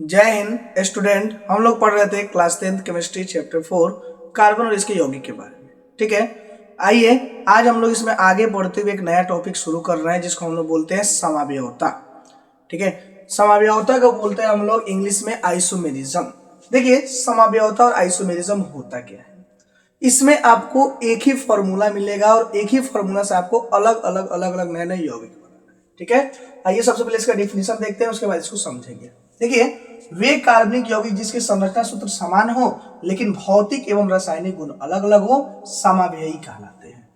जय हिंद स्टूडेंट। हम लोग पढ़ रहे थे class 10th chemistry chapter 4 carbon और इसके यौगिक के बारे में। ठीक है, आइए आज हम लोग इसमें आगे बढ़ते हुए एक नया टॉपिक शुरू कर रहे हैं जिसको हम लोग बोलते हैं समावयवता। ठीक है, समावयवता को बोलते हैं हम लोग इंग्लिश में आइसोमेरिज्म। देखिए, समावयवता और आइसोमेरिज्म होता क्या है। इसमें आपको एक ही फॉर्मूला मिलेगा और एक ही फॉर्मूला से आपको अलग अलग नए नए यौगिक बनाना है। ठीक है, आइए सबसे पहले इसका डिफिनीशन देखते हैं, उसके बाद इसको समझेंगे। देखिए, वे कार्बनिक यौगिक जिसके संरचना सूत्र समान हो लेकिन भौतिक एवं रासायनिक गुण अलग अलग हो समावयवी कहलाते हैं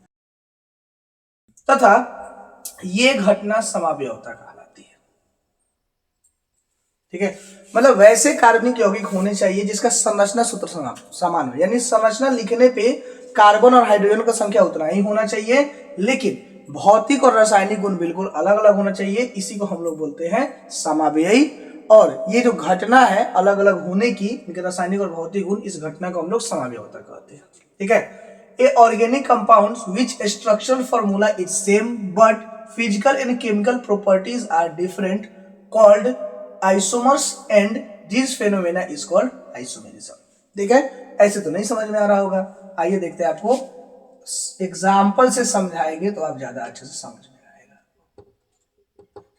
तथा ये घटना समावयवता कहलाती है। ठीक है, मतलब वैसे कार्बनिक यौगिक होने चाहिए जिसका संरचना सूत्र समान हो, यानी संरचना लिखने पे कार्बन और हाइड्रोजन का संख्या उतना ही होना चाहिए लेकिन भौतिक और रासायनिक गुण बिल्कुल अलग अलग होना चाहिए। इसी को हम लोग बोलते हैं समावयवी। और ये जो घटना है अलग अलग होने की, रासायनिक और भौतिक गुण, इस घटना को हम लोग समावयवता कहते हैं। ठीक है, a organic compounds which structural formula is same but physical and chemical properties are different called isomers and this phenomena is called isomerism. ठीक है, ऐसे तो नहीं समझ में आ रहा होगा। आइए देखते हैं, आपको एग्जाम्पल से समझाएंगे तो आप ज्यादा अच्छे से समझ में आएगा।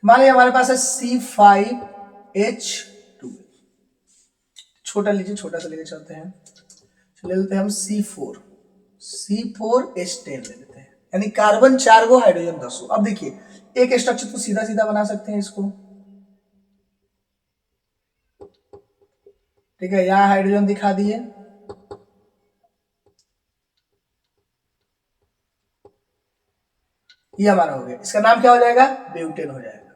मान लीजिए हमारे पास है C5H2, छोटा लीजिए, छोटा सा लेके चलते हैं, ले लेते हैं हम C4H10 ले लेते हैं, यानी कार्बन 4 गो हाइड्रोजन 10 गो। अब देखिए, एक स्ट्रक्चर तो सीधा सीधा बना सकते हैं इसको। ठीक है, यहां हाइड्रोजन दिखा दिए, ये हमारा हो गया। इसका नाम क्या हो जाएगा? ब्यूटेन हो जाएगा।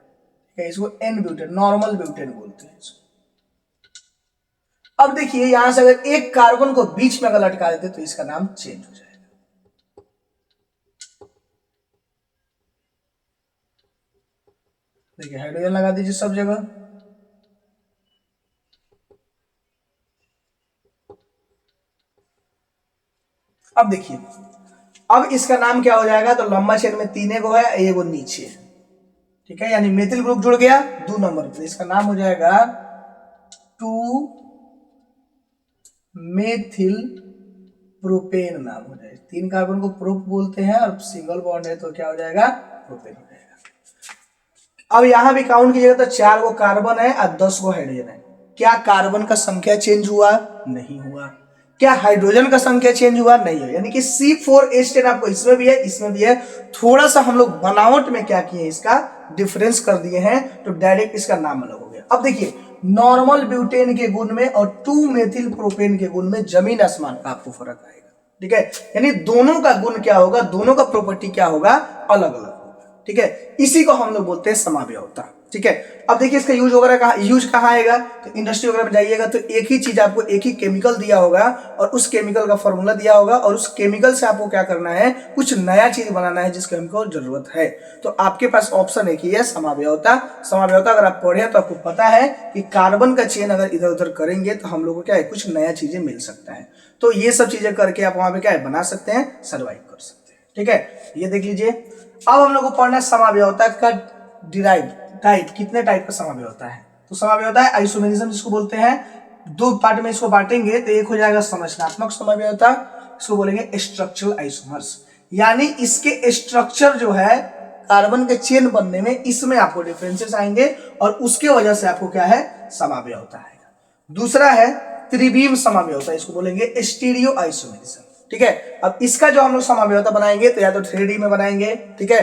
ठीक है, इसको एन ब्यूटेन, नॉर्मल ब्यूटेन बोलते हैं इसको। अब देखिए, यहां से अगर एक कार्बन को बीच में अगर लटका देते तो इसका नाम चेंज हो जाएगा। देखिए, हाइड्रोजन लगा दीजिए सब जगह। अब देखिए, अब इसका नाम क्या हो जाएगा? तो लंबा चेन में 3 गो है, एगो नीचे। ठीक है, यानी मेथिल ग्रुप जुड़ गया 2 नंबर पे, इसका नाम हो जाएगा 2 मेथिल प्रोपेन नाम हो जाएगा। 3 कार्बन को प्रोप बोलते हैं और सिंगल बॉन्ड है तो क्या हो जाएगा? प्रोपेन हो जाएगा। अब यहां भी काउंट कीजिएगा तो 4 गो कार्बन है और 10 गो हाइड्रोजन है। क्या कार्बन का संख्या चेंज हुआ? नहीं हुआ। क्या हाइड्रोजन का संख्या चेंज हुआ? नहीं है। यानी कि C4H10 आपको इसमें भी है, इसमें भी है। थोड़ा सा हम लोग बनावट में क्या किए, इसका डिफरेंस कर दिए हैं तो डायरेक्ट इसका नाम अलग हो गया। अब देखिए, नॉर्मल ब्यूटेन के गुण में और 2 मेथिल प्रोपेन के गुण में जमीन आसमान का आपको फर्क आएगा। ठीक है, यानी दोनों का गुण क्या होगा, दोनों का प्रॉपर्टी क्या होगा, अलग अलग होगा। ठीक है, इसी को हम लोग बोलते हैं समावयवता। ठीक है, अब देखिए इसका यूज कहाँ आएगा? तो इंडस्ट्री वगैरह में जाइएगा तो एक ही चीज आपको, एक ही केमिकल दिया होगा और उस केमिकल का फॉर्मूला दिया होगा और उस केमिकल से आपको क्या करना है, कुछ नया चीज बनाना है जिसकी हमको जरूरत है। तो आपके पास ऑप्शन एक ही है, समावयवता। समावयवता अगर आप पढ़े तो आपको पता है कि कार्बन का चेन अगर इधर उधर करेंगे तो हम लोग को क्या है, कुछ नया चीजें मिल सकता है। तो ये सब चीजें करके आप वहां पे क्या है, बना सकते हैं, सर्वाइव कर सकते हैं। ठीक है, ये देख लीजिए। अब हम लोग को पढ़ना है समावयवता का डिराइव टाइप, कितने टाइप का समावयवता है। तो समावयवता है आइसोमेरिज्म जिसको बोलते हैं। 2 पार्ट में इसको बांटेंगे तो एक हो जाएगा संरचनात्मक समावयवता, इसको बोलेंगे स्ट्रक्चरल आइसोमर्स। यानी इसके स्ट्रक्चर जो है कार्बन के चेन बनने में, इसमें आपको डिफरेंसेस आएंगे और उसके वजह से आपको क्या है, समावयवता आएगा। दूसरा है त्रिविम समावयवता, इसको बोलेंगे स्टीरियो आइसोमेरिज्म। ठीक है, अब इसका जो हम लोग समावयवता बनाएंगे तो या तो 3D में बनाएंगे, ठीक है,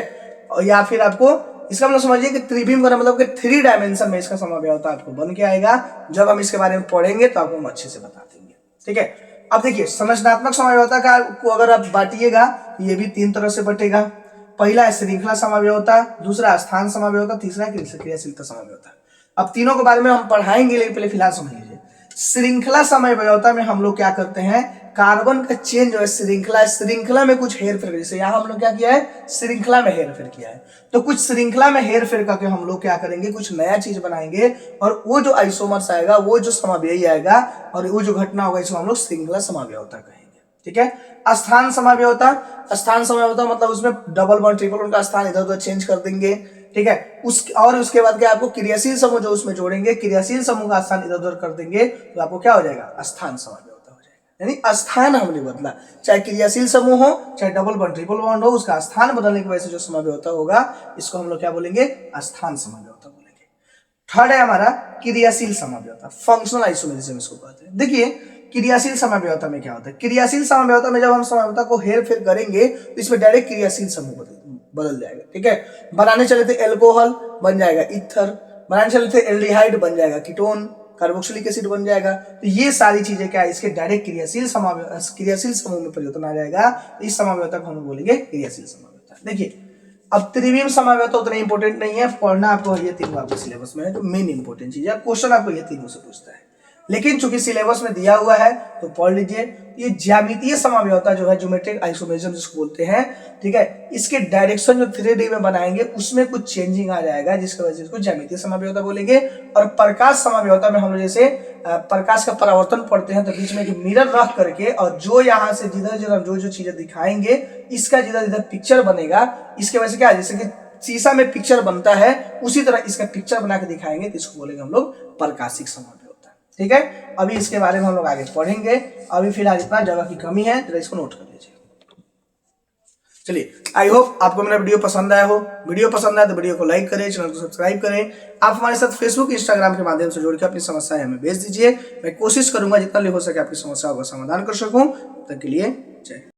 और या फिर आपको इसका मतलब समझिए कि त्रिविम का मतलब कि 3 डायमेंशन में इसका समावयवता आपको बन के आएगा। जब हम इसके बारे में पढ़ेंगे तो आपको हम अच्छे से बता देंगे। ठीक है, अब देखिए संरचनात्मक समावयवता का को अगर आप बांटिएगा, ये भी 3 तरह से बटेगा। पहला है श्रृंखला समावयवता, दूसरा स्थान समावयवता, तीसरा क्रियाशीलता समावयवता। अब तीनों के बारे में हम पढ़ाएंगे लेकिन पहले फिलहाल समझ लीजिए। श्रृंखला समावयवता में हम लोग क्या करते हैं, कार्बन का चेन जो है श्रृंखला में कुछ हेरफेर, जैसे यहां हम लोग क्या किया है, श्रृंखला में हेरफेर किया है, तो कुछ श्रृंखला में हेरफेर करके हम लोग क्या करेंगे, कुछ नया चीज बनाएंगे और वो जो आइसोमर्स आएगा, वो जो समावयवी आएगा और वो जो घटना होगा, इसको हम लोग श्रृंखला समावयवता कहेंगे। ठीक है, स्थान समावयवता, स्थान समावयवता मतलब उसमें डबल बॉन्ड ट्रिपल बॉन्ड का स्थान इधर उधर चेंज कर देंगे। ठीक है। उसके बाद क्या आपको क्रियाशील समूह जो उसमें जोड़ेंगे, क्रियाशील समूह का स्थान इधर उधर कर देंगे तो आपको क्या हो जाएगा, स्थान समाव्यवस्था हो जाएगा। यानी स्थान हमने बदला, चाहे क्रियाशील समूह हो चाहे डबल बॉन्ड ट्रिपल बॉन्ड हो, उसका स्थान बदलने की वजह से जो समाव्यवस्था होगा इसको हम लोग क्या बोलेंगे, स्थान समाव्यवस्था बोलेंगे। थर्ड है हमारा क्रियाशील समाव्यवस्था, फंक्शनल आइसोमेरिज्म इसको कहते हैं। देखिए क्रियाशील समाव्यवस्था में क्या होता है, क्रियाशील समाव्यवस्था में जब हम समाव्यवस्था को हेर फेर करेंगे तो इसमें डायरेक्ट क्रियाशील समूह बदल जाएगा, ठीक है। बनाने चले थे एल्कोहल बन जाएगा ईथर, बनाने चले थे एल्डिहाइड बन जाएगा कीटोन, कार्बोक्सिलिक एसिड बन जाएगा। तो ये सारी चीजें क्या है, इसके डायरेक्ट क्रियाशील समूह में परिवर्तन आ जाएगा। तो इस समाव्यवस्था को हम बोलेंगे क्रियाशील समाव्यवस्था। देखिए अब त्रिविम समाव्यवस्था उतना इंपॉर्टेंट नहीं है, पढ़ना आपको ये तीनों आपके सिलेबस में है, जो मेन इंपॉर्टेंट चीज है, क्वेश्चन आपको ये तीनों से पूछता है। लेकिन चूंकि सिलेबस में दिया हुआ है तो पढ़ लीजिए। ये ज्यामितीय समाव्यवस्था जो है, ज्योमेट्रिक आइसोमेरिज्म जिसको बोलते हैं, ठीक है, इसके डायरेक्शन जो 3D में बनाएंगे उसमें कुछ चेंजिंग आ जाएगा जिसकी वजह से इसको ज्यामितीय समाव्यवस्था बोलेंगे। और प्रकाश समाव्यवस्था में हम लोग जैसे प्रकाश का परावर्तन पढ़ते हैं तो बीच में एक मिरर रख करके और जो यहाँ से जिधर जिधर जो जो चीजें दिखाएंगे इसका जिधर जिधर पिक्चर बनेगा, इसके वजह से क्या है, जैसे कि शीशा में पिक्चर बनता है उसी तरह इसका पिक्चर बना के दिखाएंगे तो इसको बोलेंगे हम लोग प्रकाशिक समाव्यवस्था, ठीक है। अभी इसके बारे में हम लोग आगे पढ़ेंगे, अभी फिलहाल इतना जगह की कमी है तो इसको नोट कर लीजिए। चलिए, आई होप आपको मेरा वीडियो पसंद आया हो। वीडियो पसंद आया तो वीडियो को लाइक करें, चैनल को सब्सक्राइब करें। आप हमारे साथ फेसबुक इंस्टाग्राम के माध्यम से जुड़ के अपनी समस्याएं हमें भेज दीजिए। मैं कोशिश करूंगा जितना भी हो सके आपकी समस्याओं का समाधान कर सकूं। तब तक के लिए जय।